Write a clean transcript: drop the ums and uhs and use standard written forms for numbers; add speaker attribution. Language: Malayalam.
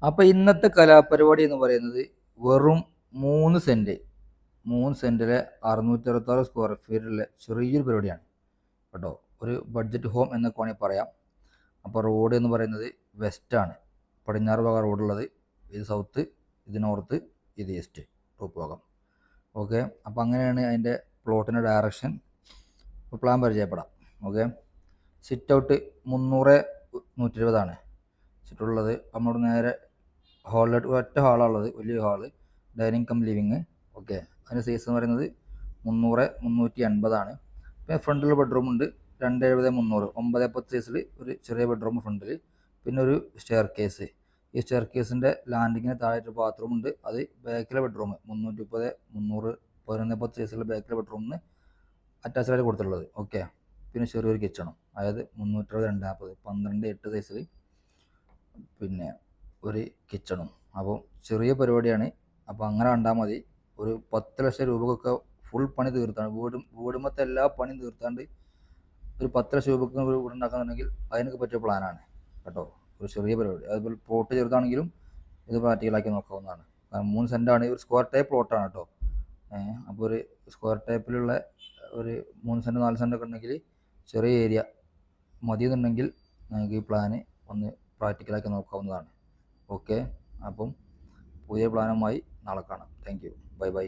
Speaker 1: അപ്പോൾ ഇന്നത്തെ കലാപരിപാടി എന്ന് പറയുന്നത് വെറും 3 സെൻറ്റ് 3 സെൻറ്റിലെ 666 സ്ക്വയർ ഫീറ്റിലെ ചെറിയൊരു പരിപാടിയാണ് കേട്ടോ. ഒരു ബഡ്ജറ്റ് ഹോം എന്നൊക്കെ വേണമെങ്കിൽ പറയാം. അപ്പോൾ റോഡ് എന്ന് പറയുന്നത് വെസ്റ്റാണ്, പടിഞ്ഞാറ് ഭാഗം റോഡുള്ളത്. ഇത് സൗത്ത്, ഇത് നോർത്ത്, ഇത് ഈസ്റ്റ് ടോപ്പ് ഭാഗം. ഓക്കെ, അപ്പോൾ അങ്ങനെയാണ് അതിൻ്റെ പ്ലോട്ടിൻ്റെ ഡയറക്ഷൻ. പ്ലാൻ പരിചയപ്പെടാം. ഓക്കെ, സിറ്റ് ഔട്ട് 300/120 സിറ്റുള്ളത്. നമ്മളോട് നേരെ ഹാളിലോട്ട് ഒറ്റ ഹാളാണുള്ളത്, വലിയ hall, dining cum living. Okay, അതിൻ്റെ സൈസ് എന്ന് പറയുന്നത് 300/380. പിന്നെ ഫ്രണ്ടിൽ ബെഡ്റൂം ഉണ്ട്, 270/300, 9/10 സൈസിൽ ഒരു ചെറിയ ബെഡ്റൂം ഫ്രണ്ടിൽ. പിന്നെ ഒരു സ്റ്റെയർ കേസ്. ഈ സ്റ്റെയർ കേസിൻ്റെ ലാൻഡിങ്ങിന് താഴെ ബാത്റൂം ഉണ്ട്. അത് ബാക്കിലെ ബെഡ്റൂം 330/300, 11/10 സൈസിലുള്ള ബാക്കിലെ ബെഡ്റൂമിന് അറ്റാച്ച്ഡായിട്ട് കൊടുത്തിട്ടുള്ളത്. ഓക്കെ, പിന്നെ ചെറിയൊരു കിച്ചണും, അതായത് 360/240, 12/8 സൈസിൽ പിന്നെ ഒരു കിച്ചണും. അപ്പോൾ ചെറിയ പരിപാടിയാണ്. അപ്പോൾ അങ്ങനെ കണ്ടാൽ മതി. ഒരു 10 ലക്ഷം രൂപക്കൊക്കെ ഫുൾ പണി തീർത്താണ്, വീടുമത്തെ എല്ലാ പണിയും തീർത്താണ്ട് ഒരു 10 ലക്ഷം രൂപക്ക് വീട് ഉണ്ടാക്കാന്നുണ്ടെങ്കിൽ അതിനൊക്കെ പറ്റിയ പ്ലാനാണ് കേട്ടോ. ഒരു ചെറിയ പരിപാടി. അതുപോലെ പ്ലോട്ട് ചെറുതാണെങ്കിലും ഇത് പ്രാക്ടിക്കലാക്കി നോക്കാവുന്നതാണ്. കാരണം 3 സെൻറ്റാണ്, ഒരു സ്ക്വയർ ടൈപ്പ് പ്ലോട്ടാണ് കേട്ടോ. അപ്പോൾ ഒരു സ്ക്വയർ ടൈപ്പിലുള്ള ഒരു 3 സെൻറ്റ് 4 സെൻറ്റൊക്കെ ഉണ്ടെങ്കിൽ ചെറിയ ഏരിയ മതി എന്നുണ്ടെങ്കിൽ നിങ്ങൾക്ക് ഈ പ്ലാന് ഒന്ന് പ്രാക്ടിക്കലാക്കി നോക്കാവുന്നതാണ്. ഓക്കെ, അപ്പം പുതിയ പ്ലാനുമായി നാളെ കാണാം. Thank you, bye bye.